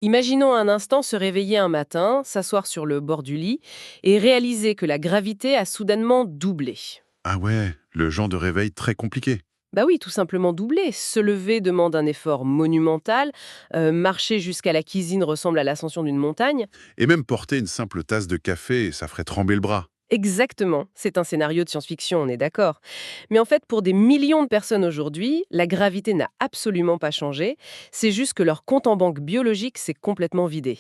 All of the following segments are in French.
Imaginons un instant se réveiller un matin, s'asseoir sur le bord du lit et réaliser que la gravité a soudainement doublé. Ah ouais, le genre de réveil très compliqué. Bah oui, tout simplement doublé. Se lever demande un effort monumental, marcher jusqu'à la cuisine ressemble à l'ascension d'une montagne. Et même porter une simple tasse de café, ça ferait trembler le bras. Exactement, c'est un scénario de science-fiction, on est d'accord. Mais en fait, pour des millions de personnes aujourd'hui, la gravité n'a absolument pas changé, c'est juste que leur compte en banque biologique s'est complètement vidé.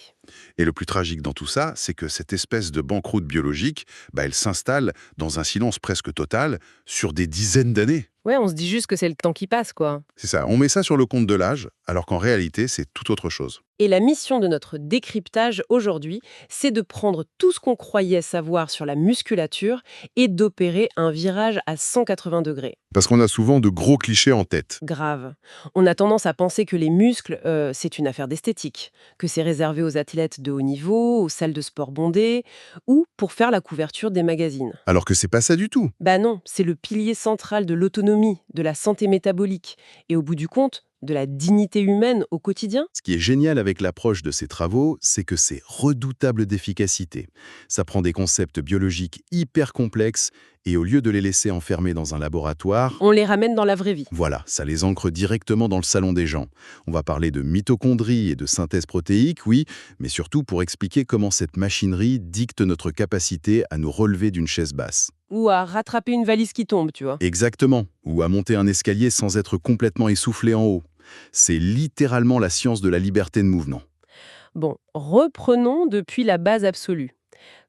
Et le plus tragique dans tout ça, c'est que cette espèce de banqueroute biologique, elle s'installe dans un silence presque total sur des dizaines d'années. Ouais, on se dit juste que c'est le temps qui passe, quoi. C'est ça, on met ça sur le compte de l'âge, alors qu'en réalité, c'est tout autre chose. Et la mission de notre décryptage aujourd'hui, c'est de prendre tout ce qu'on croyait savoir sur la musculature et d'opérer un virage à 180 degrés. Parce qu'on a souvent de gros clichés en tête. Grave. On a tendance à penser que les muscles, c'est une affaire d'esthétique, que c'est réservé aux athlètes de haut niveau, aux salles de sport bondées, ou pour faire la couverture des magazines. Alors que c'est pas ça du tout. Bah non, c'est le pilier central de l'autonomie, de la santé métabolique, et au bout du compte, de la dignité humaine au quotidien. Ce qui est génial avec l'approche de ces travaux, c'est que c'est redoutable d'efficacité. Ça prend des concepts biologiques hyper complexes et au lieu de les laisser enfermés dans un laboratoire, On les ramène dans la vraie vie. voilà, ça les ancre directement dans le salon des gens. On va parler de mitochondrie et de synthèse protéique, oui, mais surtout pour expliquer comment cette machinerie dicte notre capacité à nous relever d'une chaise basse. Ou à rattraper une valise qui tombe, tu vois. Exactement, ou à monter un escalier sans être complètement essoufflé en haut. C'est littéralement la science de la liberté de mouvement. Bon, reprenons depuis la base absolue.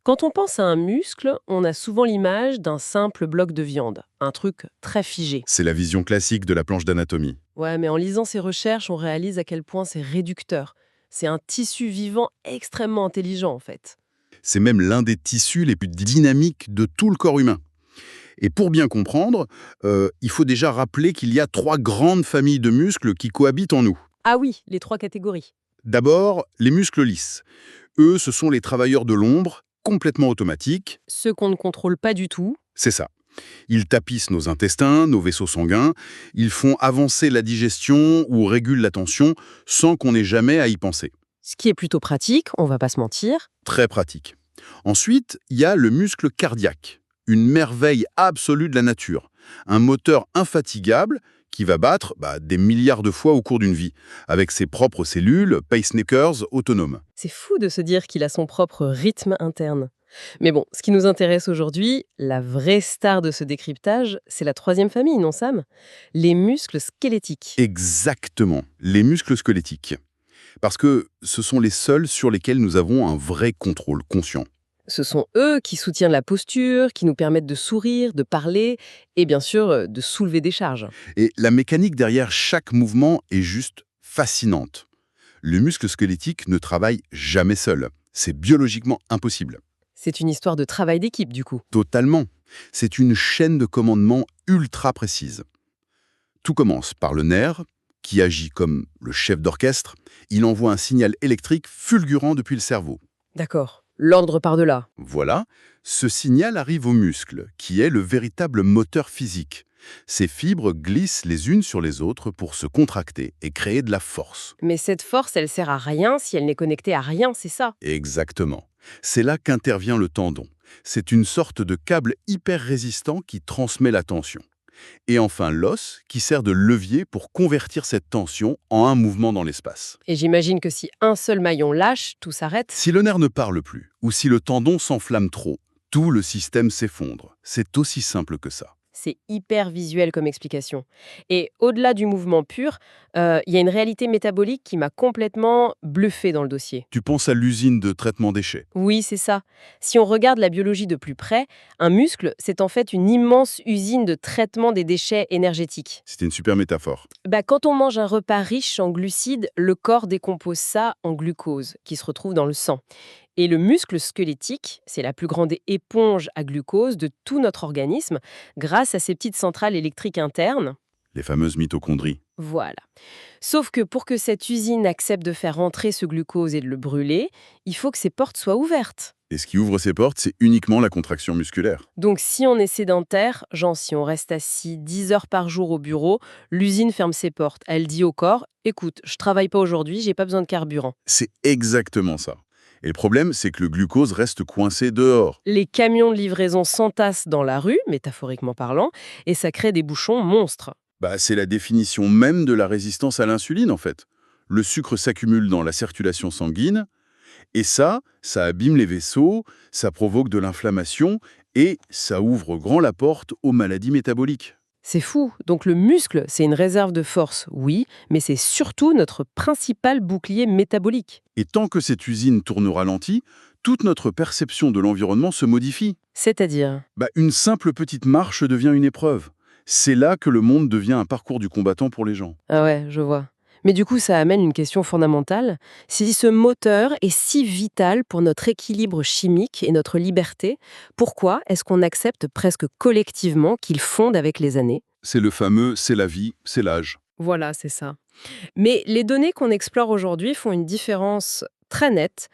Quand on pense à un muscle, on a souvent l'image d'un simple bloc de viande, un truc très figé. C'est la vision classique de la planche d'anatomie. Ouais, mais en lisant ces recherches, on réalise à quel point c'est réducteur. C'est un tissu vivant extrêmement intelligent, en fait. C'est même l'un des tissus les plus dynamiques de tout le corps humain. Et pour bien comprendre, il faut déjà rappeler qu'il y a trois grandes familles de muscles qui cohabitent en nous. Ah oui, les trois catégories. D'abord, les muscles lisses. Eux, ce sont les travailleurs de l'ombre, complètement automatiques. Ceux qu'on ne contrôle pas du tout, C'est ça. Ils tapissent nos intestins, nos vaisseaux sanguins, ils font avancer la digestion ou régulent la tension sans qu'on ait jamais à y penser. ce qui est plutôt pratique, on va pas se mentir. Très pratique. Ensuite, il y a le muscle cardiaque, une merveille absolue de la nature, un moteur infatigable qui va battre des milliards de fois au cours d'une vie, avec ses propres cellules, pacemakers autonomes. C'est fou de se dire qu'il a son propre rythme interne. Mais bon, ce qui nous intéresse aujourd'hui, la vraie star de ce décryptage, c'est la troisième famille, non Sam? Les muscles squelettiques. Exactement, les muscles squelettiques. Parce que ce sont les seuls sur lesquels nous avons un vrai contrôle conscient. Ce sont eux qui soutiennent la posture, qui nous permettent de sourire, de parler et bien sûr de soulever des charges. Et la mécanique derrière chaque mouvement est juste fascinante. Le muscle squelettique ne travaille jamais seul. C'est biologiquement impossible. C'est une histoire de travail d'équipe du coup. Totalement. C'est une chaîne de commandement ultra précise. Tout commence par le nerf, qui agit comme le chef d'orchestre. Il envoie un signal électrique fulgurant depuis le cerveau. D'accord. L'ordre part de là. Voilà, ce signal arrive au muscle, qui est le véritable moteur physique. Ces fibres glissent les unes sur les autres pour se contracter et créer de la force. Mais cette force, elle sert à rien si elle n'est connectée à rien, c'est ça. Exactement. C'est là qu'intervient le tendon. C'est une sorte de câble hyper résistant qui transmet la tension. Et enfin l'os, qui sert de levier pour convertir cette tension en un mouvement dans l'espace. Et j'imagine que si un seul maillon lâche, tout s'arrête. Si le nerf ne parle plus, ou si le tendon s'enflamme trop, tout le système s'effondre. C'est aussi simple que ça. C'est hyper visuel comme explication. Et au-delà du mouvement pur, il y a une réalité métabolique qui m'a complètement bluffée dans le dossier. Tu penses à l'usine de traitement déchets. Oui, c'est ça. Si on regarde la biologie de plus près, un muscle, c'est en fait une immense usine de traitement des déchets énergétiques. C'était une super métaphore. Quand on mange un repas riche en glucides, le corps décompose ça en glucose, qui se retrouve dans le sang. Et le muscle squelettique, c'est la plus grande éponge à glucose de tout notre organisme, grâce à ces petites centrales électriques internes. les fameuses mitochondries. Voilà. Sauf que pour que cette usine accepte de faire rentrer ce glucose et de le brûler, il faut que ses portes soient ouvertes. Et ce qui ouvre ces portes, c'est uniquement la contraction musculaire. Donc si on est sédentaire, genre si on reste assis 10 heures par jour au bureau, l'usine ferme ses portes. Elle dit au corps, écoute, je travaille pas aujourd'hui, j'ai pas besoin de carburant. C'est exactement ça. Et le problème, c'est que le glucose reste coincé dehors. Les camions de livraison s'entassent dans la rue, métaphoriquement parlant, et ça crée des bouchons monstres. C'est la définition même de la résistance à l'insuline, en fait. Le sucre s'accumule dans la circulation sanguine, et ça abîme les vaisseaux, ça provoque de l'inflammation, et ça ouvre grand la porte aux maladies métaboliques. C'est fou. Donc le muscle, c'est une réserve de force, oui, mais c'est surtout notre principal bouclier métabolique. Et tant que cette usine tourne au ralenti, toute notre perception de l'environnement se modifie. C'est-à-dire, Une simple petite marche devient une épreuve. C'est là que le monde devient un parcours du combattant pour les gens. ah ouais, je vois. Mais du coup, ça amène une question fondamentale. Si ce moteur est si vital pour notre équilibre chimique et notre liberté, pourquoi est-ce qu'on accepte presque collectivement qu'il fonde avec les années? C'est le fameux « c'est la vie, c'est l'âge ». Voilà, c'est ça. Mais les données qu'on explore aujourd'hui font une différence très nette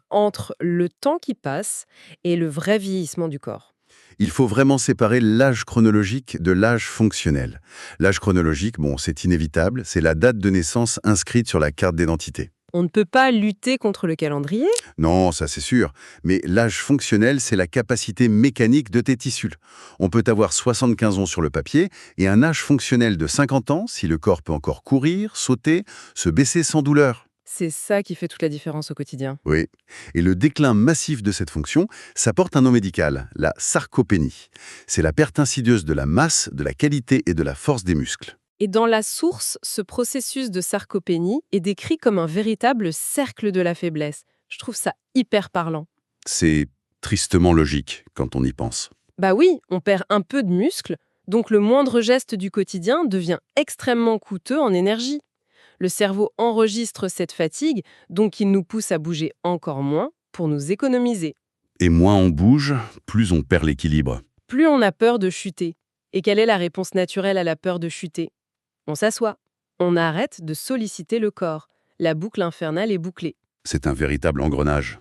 entre le temps qui passe et le vrai vieillissement du corps. Il faut vraiment séparer l'âge chronologique de l'âge fonctionnel. L'âge chronologique, c'est inévitable, c'est la date de naissance inscrite sur la carte d'identité. On ne peut pas lutter contre le calendrier. Non, ça c'est sûr, mais l'âge fonctionnel, c'est la capacité mécanique de tes tissus. On peut avoir 75 ans sur le papier et un âge fonctionnel de 50 ans si le corps peut encore courir, sauter, se baisser sans douleur. C'est ça qui fait toute la différence au quotidien. Oui, et le déclin massif de cette fonction, ça porte un nom médical, la sarcopénie. C'est la perte insidieuse de la masse, de la qualité et de la force des muscles. Et dans la source, ce processus de sarcopénie est décrit comme un véritable cercle de la faiblesse. Je trouve ça hyper parlant. C'est tristement logique quand on y pense. Bah oui, on perd un peu de muscle, donc le moindre geste du quotidien devient extrêmement coûteux en énergie. Le cerveau enregistre cette fatigue, donc il nous pousse à bouger encore moins pour nous économiser. Et moins on bouge, plus on perd l'équilibre. Plus on a peur de chuter. Et quelle est la réponse naturelle à la peur de chuter? On s'assoit. On arrête de solliciter le corps. La boucle infernale est bouclée. C'est un véritable engrenage.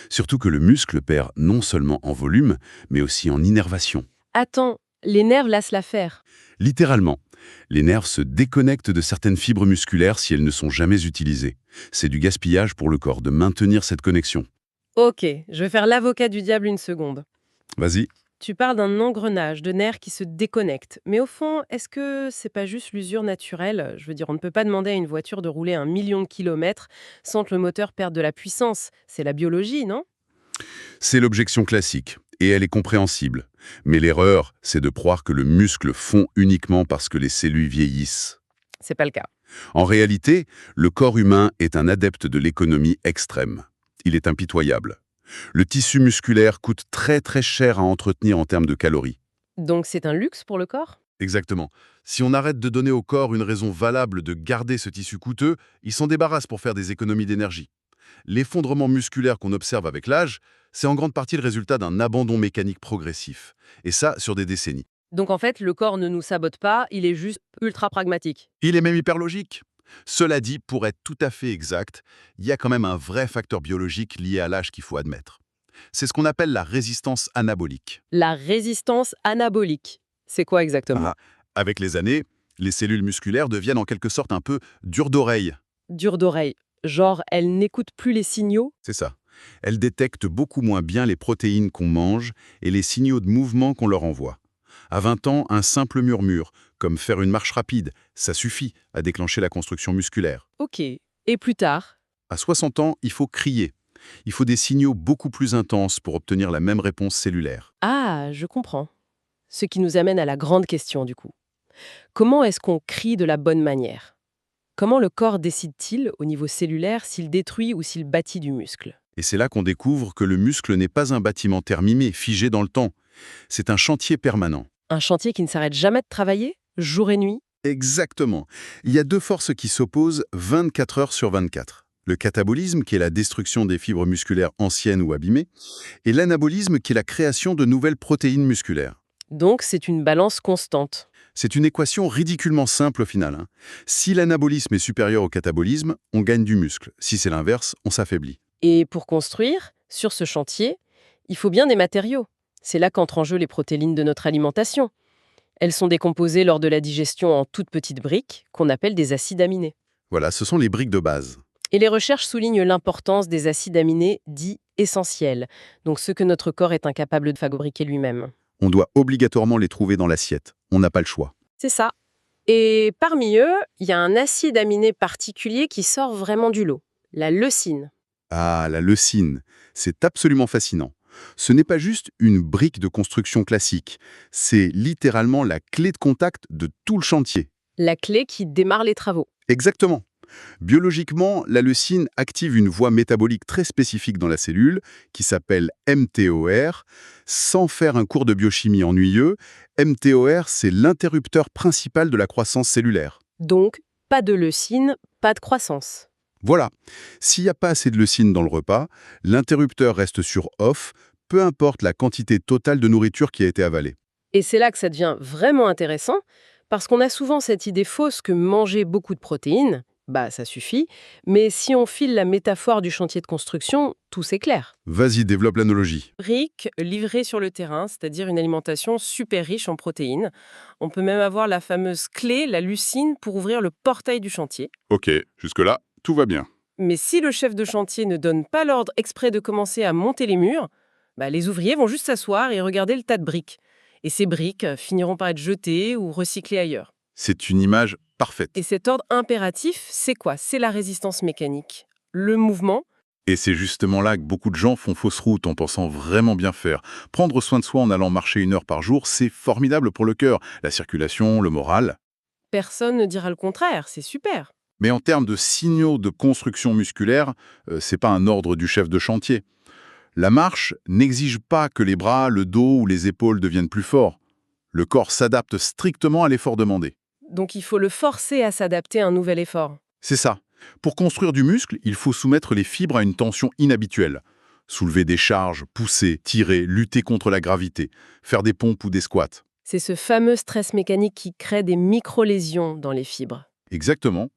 Surtout que le muscle perd non seulement en volume, mais aussi en innervation. Attends, les nerfs lassent l'affaire. Littéralement, les nerfs se déconnectent de certaines fibres musculaires si elles ne sont jamais utilisées. C'est du gaspillage pour le corps de maintenir cette connexion. Ok, je vais faire l'avocat du diable une seconde. Vas-y. Tu parles d'un engrenage de nerfs qui se déconnectent. Mais au fond, est-ce que c'est pas juste l'usure naturelle? Je veux dire, on ne peut pas demander à une voiture de rouler 1 million de kilomètres sans que le moteur perde de la puissance. C'est la biologie, non? C'est l'objection classique, et elle est compréhensible. Mais l'erreur, c'est de croire que le muscle fond uniquement parce que les cellules vieillissent. C'est pas le cas. En réalité, le corps humain est un adepte de l'économie extrême. Il est impitoyable. Le tissu musculaire coûte très très cher à entretenir en termes de calories. Donc c'est un luxe pour le corps? Exactement. Si on arrête de donner au corps une raison valable de garder ce tissu coûteux, il s'en débarrasse pour faire des économies d'énergie. L'effondrement musculaire qu'on observe avec l'âge, c'est en grande partie le résultat d'un abandon mécanique progressif. Et ça, sur des décennies. Donc en fait, le corps ne nous sabote pas, il est juste ultra pragmatique. Il est même hyper logique. Cela dit, pour être tout à fait exact, il y a quand même un vrai facteur biologique lié à l'âge qu'il faut admettre. C'est ce qu'on appelle la résistance anabolique. La résistance anabolique. C'est quoi exactement? Ah, avec les années, les cellules musculaires deviennent en quelque sorte un peu dures d'oreille. Dure d'oreille. Genre, elle n'écoute plus les signaux? C'est ça. Elles détectent beaucoup moins bien les protéines qu'on mange et les signaux de mouvement qu'on leur envoie. À 20 ans, un simple murmure, comme faire une marche rapide, ça suffit à déclencher la construction musculaire. Ok. Et plus tard? À 60 ans, il faut crier. Il faut des signaux beaucoup plus intenses pour obtenir la même réponse cellulaire. Ah, je comprends. Ce qui nous amène à la grande question du coup. Comment est-ce qu'on crie de la bonne manière? Comment le corps décide-t-il, au niveau cellulaire, s'il détruit ou s'il bâtit du muscle? Et c'est là qu'on découvre que le muscle n'est pas un bâtiment terminé, figé dans le temps. C'est un chantier permanent. Un chantier qui ne s'arrête jamais de travailler, jour et nuit? Exactement. Il y a deux forces qui s'opposent 24 heures sur 24. Le catabolisme, qui est la destruction des fibres musculaires anciennes ou abîmées, et l'anabolisme, qui est la création de nouvelles protéines musculaires. Donc c'est une balance constante. C'est une équation ridiculement simple au final, hein. Si l'anabolisme est supérieur au catabolisme, on gagne du muscle. Si c'est l'inverse, on s'affaiblit. Et pour construire, sur ce chantier, il faut bien des matériaux. C'est là qu'entrent en jeu les protéines de notre alimentation. Elles sont décomposées lors de la digestion en toutes petites briques, qu'on appelle des acides aminés. Voilà, ce sont les briques de base. Et les recherches soulignent l'importance des acides aminés dits essentiels, donc ceux que notre corps est incapable de fabriquer lui-même. On doit obligatoirement les trouver dans l'assiette. On n'a pas le choix. C'est ça. Et parmi eux, il y a un acide aminé particulier qui sort vraiment du lot, la leucine. Ah, la leucine, c'est absolument fascinant. Ce n'est pas juste une brique de construction classique, c'est littéralement la clé de contact de tout le chantier. La clé qui démarre les travaux. Exactement. Biologiquement, la leucine active une voie métabolique très spécifique dans la cellule, qui s'appelle mTOR. Sans faire un cours de biochimie ennuyeux, mTOR, c'est l'interrupteur principal de la croissance cellulaire. Donc, pas de leucine, pas de croissance. Voilà. S'il n'y a pas assez de leucine dans le repas, l'interrupteur reste sur off, peu importe la quantité totale de nourriture qui a été avalée. Et c'est là que ça devient vraiment intéressant, parce qu'on a souvent cette idée fausse que manger beaucoup de protéines, bah ça suffit, mais si on file la métaphore du chantier de construction, tout s'éclaire. Vas-y, développe l'analogie. Briques livrées sur le terrain, c'est-à-dire une alimentation super riche en protéines. On peut même avoir la fameuse clé, la leucine, pour ouvrir le portail du chantier. Ok, jusque-là, tout va bien. Mais si le chef de chantier ne donne pas l'ordre exprès de commencer à monter les murs, bah, les ouvriers vont juste s'asseoir et regarder le tas de briques. Et ces briques finiront par être jetées ou recyclées ailleurs. C'est une image parfaite. Et cet ordre impératif, c'est quoi? C'est la résistance mécanique. Le mouvement. Et c'est justement là que beaucoup de gens font fausse route en pensant vraiment bien faire. Prendre soin de soi en allant marcher 1 heure par jour, c'est formidable pour le cœur, la circulation, le moral. Personne ne dira le contraire, c'est super. Mais en termes de signaux de construction musculaire, c'est pas un ordre du chef de chantier. La marche n'exige pas que les bras, le dos ou les épaules deviennent plus forts. Le corps s'adapte strictement à l'effort demandé. Donc il faut le forcer à s'adapter à un nouvel effort. C'est ça. Pour construire du muscle, il faut soumettre les fibres à une tension inhabituelle. Soulever des charges, pousser, tirer, lutter contre la gravité, faire des pompes ou des squats. C'est ce fameux stress mécanique qui crée des micro-lésions dans les fibres. Exactement.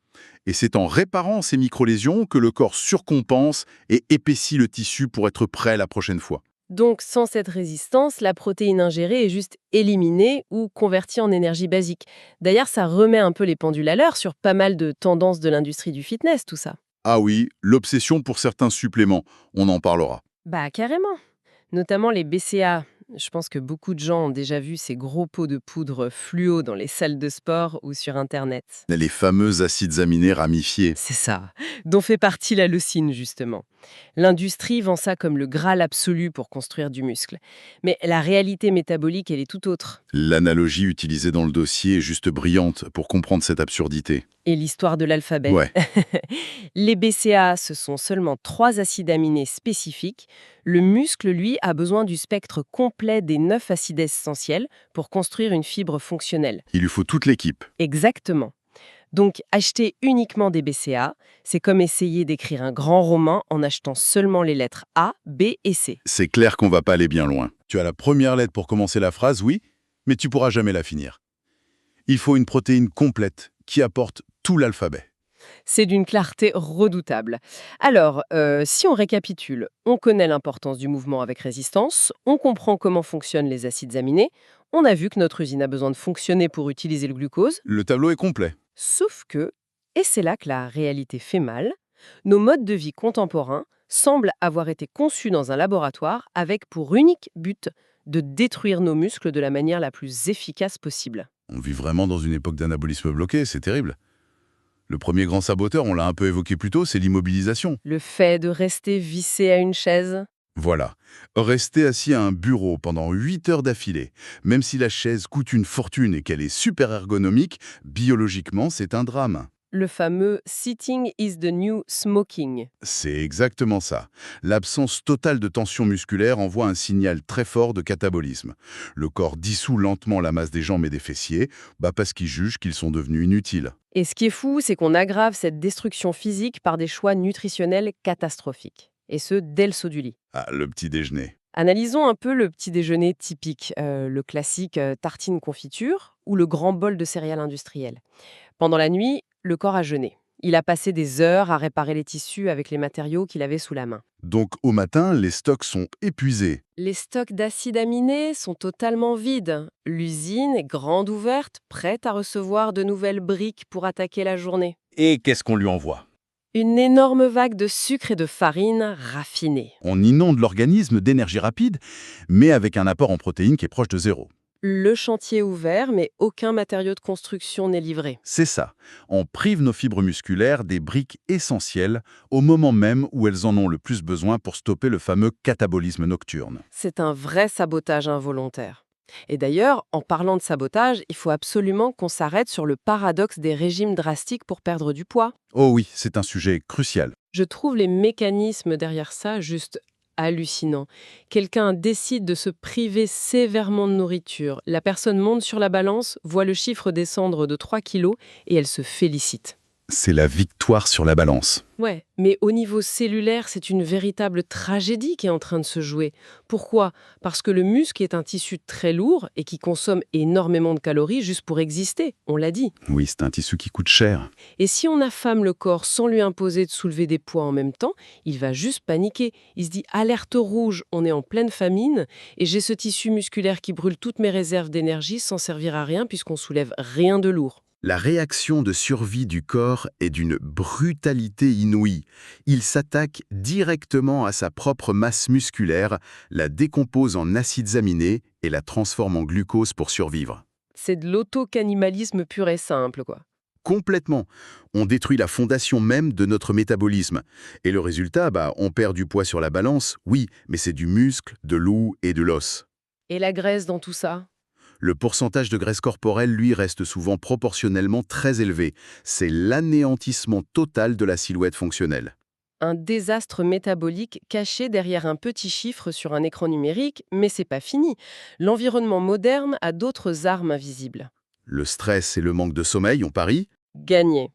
Et c'est en réparant ces micro-lésions que le corps surcompense et épaissit le tissu pour être prêt la prochaine fois. Donc sans cette résistance, la protéine ingérée est juste éliminée ou convertie en énergie basique. D'ailleurs, ça remet un peu les pendules à l'heure sur pas mal de tendances de l'industrie du fitness, tout ça. Ah oui, l'obsession pour certains suppléments, on en parlera. Bah carrément. Notamment les BCA. Je pense que beaucoup de gens ont déjà vu ces gros pots de poudre fluo dans les salles de sport ou sur Internet. Les fameux acides aminés ramifiés. C'est ça, dont fait partie la leucine, justement. L'industrie vend ça comme le Graal absolu pour construire du muscle. Mais la réalité métabolique, elle est tout autre. L'analogie utilisée dans le dossier est juste brillante pour comprendre cette absurdité. Et l'histoire de l'alphabet. Ouais. Les BCA, ce sont seulement 3 acides aminés spécifiques. Le muscle, lui, a besoin du spectre complet des 9 acides essentiels pour construire une fibre fonctionnelle. Il lui faut toute l'équipe. Exactement. Donc, acheter uniquement des BCA, c'est comme essayer d'écrire un grand roman en achetant seulement les lettres A, B et C. C'est clair qu'on va pas aller bien loin. Tu as la première lettre pour commencer la phrase, oui, mais tu pourras jamais la finir. Il faut une protéine complète qui apporte tout l'alphabet. C'est d'une clarté redoutable. Alors, si on récapitule, on connaît l'importance du mouvement avec résistance, on comprend comment fonctionnent les acides aminés, on a vu que notre usine a besoin de fonctionner pour utiliser le glucose, Le tableau est complet. sauf que, et c'est là que la réalité fait mal, nos modes de vie contemporains semblent avoir été conçus dans un laboratoire avec pour unique but de détruire nos muscles de la manière la plus efficace possible. On vit vraiment dans une époque d'anabolisme bloqué, c'est terrible. Le premier grand saboteur, on l'a un peu évoqué plus tôt, c'est l'immobilisation. Le fait de rester vissé à une chaise. Voilà. Rester assis à un bureau pendant 8 heures d'affilée, même si la chaise coûte une fortune et qu'elle est super ergonomique, biologiquement, c'est un drame. Le fameux "sitting is the new smoking". C'est exactement ça. L'absence totale de tension musculaire envoie un signal très fort de catabolisme. Le corps dissout lentement la masse des jambes et des fessiers, parce qu'il juge qu'ils sont devenus inutiles. Et ce qui est fou, c'est qu'on aggrave cette destruction physique par des choix nutritionnels catastrophiques. Et ce, dès le saut du lit. Ah, le petit déjeuner. Analysons un peu le petit déjeuner typique, le classique tartine confiture ou le grand bol de céréales industrielles. Pendant la nuit, le corps a jeûné. Il a passé des heures à réparer les tissus avec les matériaux qu'il avait sous la main. Donc au matin, les stocks sont épuisés. Les stocks d'acides aminés sont totalement vides. L'usine est grande ouverte, prête à recevoir de nouvelles briques pour attaquer la journée. Et qu'est-ce qu'on lui envoie? Une énorme vague de sucre et de farine raffinée. On inonde l'organisme d'énergie rapide, mais avec un apport en protéines qui est proche de zéro. Le chantier est ouvert, mais aucun matériau de construction n'est livré. C'est ça. On prive nos fibres musculaires des briques essentielles au moment même où elles en ont le plus besoin pour stopper le fameux catabolisme nocturne. C'est un vrai sabotage involontaire. Et d'ailleurs, en parlant de sabotage, il faut absolument qu'on s'arrête sur le paradoxe des régimes drastiques pour perdre du poids. Oh oui, c'est un sujet crucial. Je trouve les mécanismes derrière ça juste hallucinants. Quelqu'un décide de se priver sévèrement de nourriture. La personne monte sur la balance, voit le chiffre descendre de 3 kilos et elle se félicite. C'est la victoire sur la balance. Ouais, mais au niveau cellulaire, c'est une véritable tragédie qui est en train de se jouer. Pourquoi? Parce que le muscle est un tissu très lourd et qui consomme énormément de calories juste pour exister, on l'a dit. Oui, c'est un tissu qui coûte cher. Et si on affame le corps sans lui imposer de soulever des poids en même temps, il va juste paniquer. Il se dit alerte rouge, on est en pleine famine et j'ai ce tissu musculaire qui brûle toutes mes réserves d'énergie sans servir à rien puisqu'on soulève rien de lourd. La réaction de survie du corps est d'une brutalité inouïe. Il s'attaque directement à sa propre masse musculaire, la décompose en acides aminés et la transforme en glucose pour survivre. C'est de l'auto-cannibalisme pur et simple, quoi. Complètement. On détruit la fondation même de notre métabolisme. Et le résultat, on perd du poids sur la balance, oui, mais c'est du muscle, de l'eau et de l'os. Et la graisse dans tout ça? Le pourcentage de graisse corporelle, lui, reste souvent proportionnellement très élevé. C'est l'anéantissement total de la silhouette fonctionnelle. Un désastre métabolique caché derrière un petit chiffre sur un écran numérique, mais c'est pas fini. L'environnement moderne a d'autres armes invisibles. Le stress et le manque de sommeil, on parie. Gagner.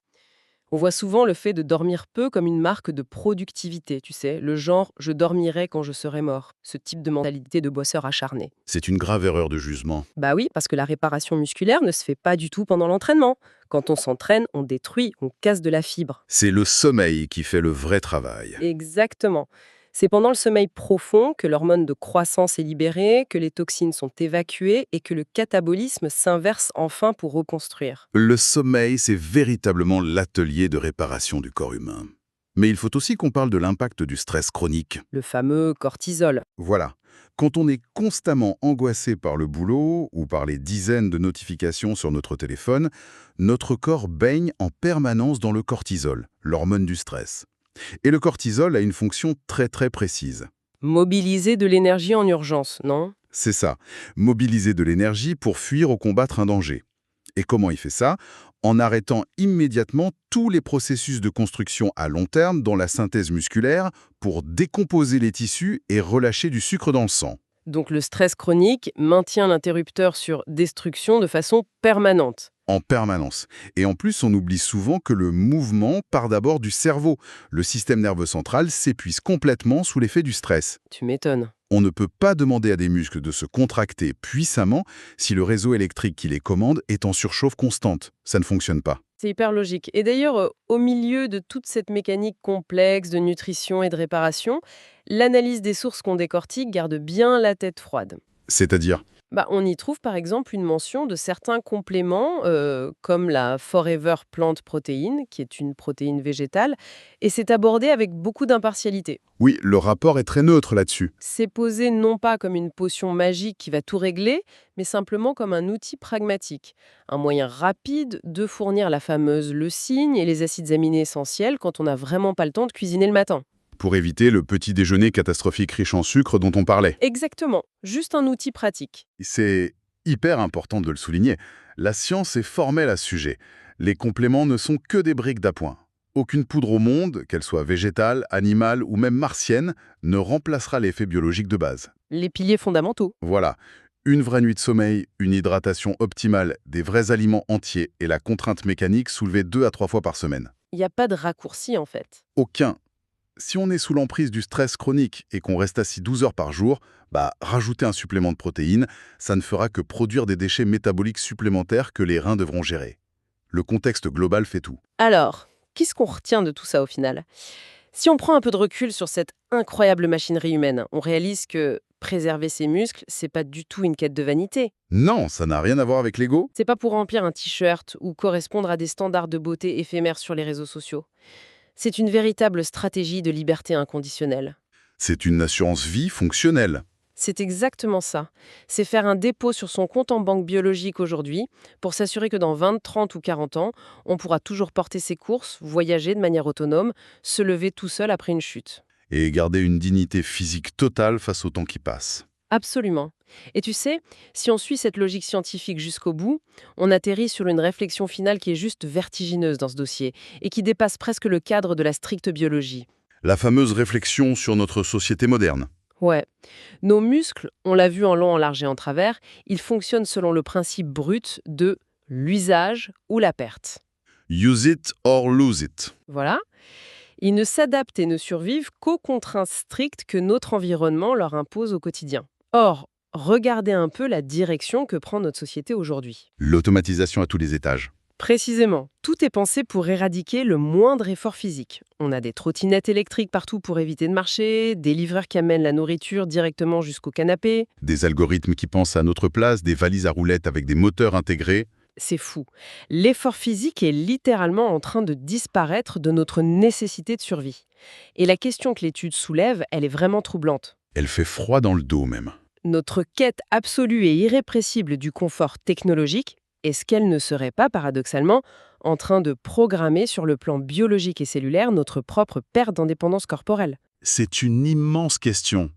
On voit souvent le fait de dormir peu comme une marque de productivité, tu sais, le genre «je dormirai quand je serai mort», ce type de mentalité de bosseur acharné. C'est une grave erreur de jugement. Bah oui, parce que la réparation musculaire ne se fait pas du tout pendant l'entraînement. Quand on s'entraîne, on détruit, on casse de la fibre. C'est le sommeil qui fait le vrai travail. Exactement. C'est pendant le sommeil profond que l'hormone de croissance est libérée, que les toxines sont évacuées et que le catabolisme s'inverse enfin pour reconstruire. Le sommeil, c'est véritablement l'atelier de réparation du corps humain. Mais il faut aussi qu'on parle de l'impact du stress chronique. Le fameux cortisol. Voilà. Quand on est constamment angoissé par le boulot ou par les dizaines de notifications sur notre téléphone, notre corps baigne en permanence dans le cortisol, l'hormone du stress. Et le cortisol a une fonction très très précise. Mobiliser de l'énergie en urgence, non? C'est ça, mobiliser de l'énergie pour fuir ou combattre un danger. Et comment il fait ça? En arrêtant immédiatement tous les processus de construction à long terme dans la synthèse musculaire pour décomposer les tissus et relâcher du sucre dans le sang. Donc le stress chronique maintient l'interrupteur sur destruction de façon permanente. En permanence. Et en plus, on oublie souvent que le mouvement part d'abord du cerveau. Le système nerveux central s'épuise complètement sous l'effet du stress. Tu m'étonnes. On ne peut pas demander à des muscles de se contracter puissamment si le réseau électrique qui les commande est en surchauffe constante. Ça ne fonctionne pas. C'est hyper logique. Et d'ailleurs, au milieu de toute cette mécanique complexe de nutrition et de réparation, l'analyse des sources qu'on décortique garde bien la tête froide. C'est-à-dire, On y trouve par exemple une mention de certains compléments, comme la Forever Plant Protein, qui est une protéine végétale, et c'est abordé avec beaucoup d'impartialité. oui, le rapport est très neutre là-dessus. C'est posé non pas comme une potion magique qui va tout régler, mais simplement comme un outil pragmatique, un moyen rapide de fournir la fameuse leucine et les acides aminés essentiels quand on n'a vraiment pas le temps de cuisiner le matin. Pour éviter le petit déjeuner catastrophique riche en sucre dont on parlait. Exactement, juste un outil pratique. C'est hyper important de le souligner. La science est formelle à ce sujet. Les compléments ne sont que des briques d'appoint. Aucune poudre au monde, qu'elle soit végétale, animale ou même martienne, ne remplacera l'effet biologique de base. Les piliers fondamentaux. Voilà. Une vraie nuit de sommeil, une hydratation optimale, des vrais aliments entiers et la contrainte mécanique soulevée 2 à 3 fois par semaine. Il n'y a pas de raccourci en fait. Aucun. Si on est sous l'emprise du stress chronique et qu'on reste assis 12 heures par jour, rajouter un supplément de protéines, ça ne fera que produire des déchets métaboliques supplémentaires que les reins devront gérer. Le contexte global fait tout. Alors, qu'est-ce qu'on retient de tout ça au final? Si on prend un peu de recul sur cette incroyable machinerie humaine, on réalise que préserver ses muscles, c'est pas du tout une quête de vanité. Non, ça n'a rien à voir avec l'ego. C'est pas pour remplir un t-shirt ou correspondre à des standards de beauté éphémères sur les réseaux sociaux. C'est une véritable stratégie de liberté inconditionnelle. C'est une assurance vie fonctionnelle. C'est exactement ça. C'est faire un dépôt sur son compte en banque biologique aujourd'hui pour s'assurer que dans 20, 30 ou 40 ans, on pourra toujours porter ses courses, voyager de manière autonome, se lever tout seul après une chute. Et garder une dignité physique totale face au temps qui passe. Absolument. Et tu sais, si on suit cette logique scientifique jusqu'au bout, on atterrit sur une réflexion finale qui est juste vertigineuse dans ce dossier et qui dépasse presque le cadre de la stricte biologie. La fameuse réflexion sur notre société moderne. Ouais. Nos muscles, on l'a vu en long, en large et en travers, ils fonctionnent selon le principe brut de l'usage ou la perte. Use it or lose it. Voilà. Ils ne s'adaptent et ne survivent qu'aux contraintes strictes que notre environnement leur impose au quotidien. Or, regardez un peu la direction que prend notre société aujourd'hui. L'automatisation à tous les étages. Précisément, tout est pensé pour éradiquer le moindre effort physique. On a des trottinettes électriques partout pour éviter de marcher, des livreurs qui amènent la nourriture directement jusqu'au canapé. Des algorithmes qui pensent à notre place, des valises à roulettes avec des moteurs intégrés. C'est fou. L'effort physique est littéralement en train de disparaître de notre nécessité de survie. Et la question que l'étude soulève, elle est vraiment troublante. Elle fait froid dans le dos même. Notre quête absolue et irrépressible du confort technologique, est-ce qu'elle ne serait pas, paradoxalement, en train de programmer sur le plan biologique et cellulaire notre propre perte d'indépendance corporelle? C'est une immense question.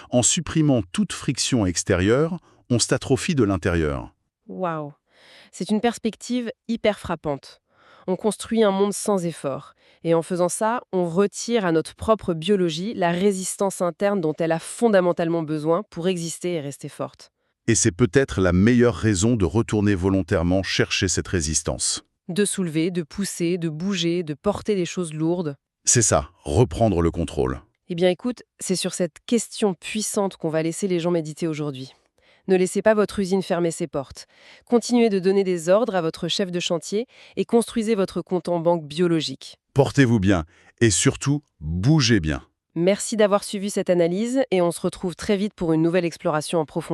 En supprimant toute friction extérieure, on s'atrophie de l'intérieur. Waouh! C'est une perspective hyper frappante. On construit un monde sans effort. Et en faisant ça, on retire à notre propre biologie la résistance interne dont elle a fondamentalement besoin pour exister et rester forte. Et c'est peut-être la meilleure raison de retourner volontairement chercher cette résistance. De soulever, de pousser, de bouger, de porter des choses lourdes. C'est ça, reprendre le contrôle. Eh bien écoute, c'est sur cette question puissante qu'on va laisser les gens méditer aujourd'hui. Ne laissez pas votre usine fermer ses portes. Continuez de donner des ordres à votre chef de chantier et construisez votre compte en banque biologique. Portez-vous bien et surtout, bougez bien. Merci d'avoir suivi cette analyse et on se retrouve très vite pour une nouvelle exploration en profondeur.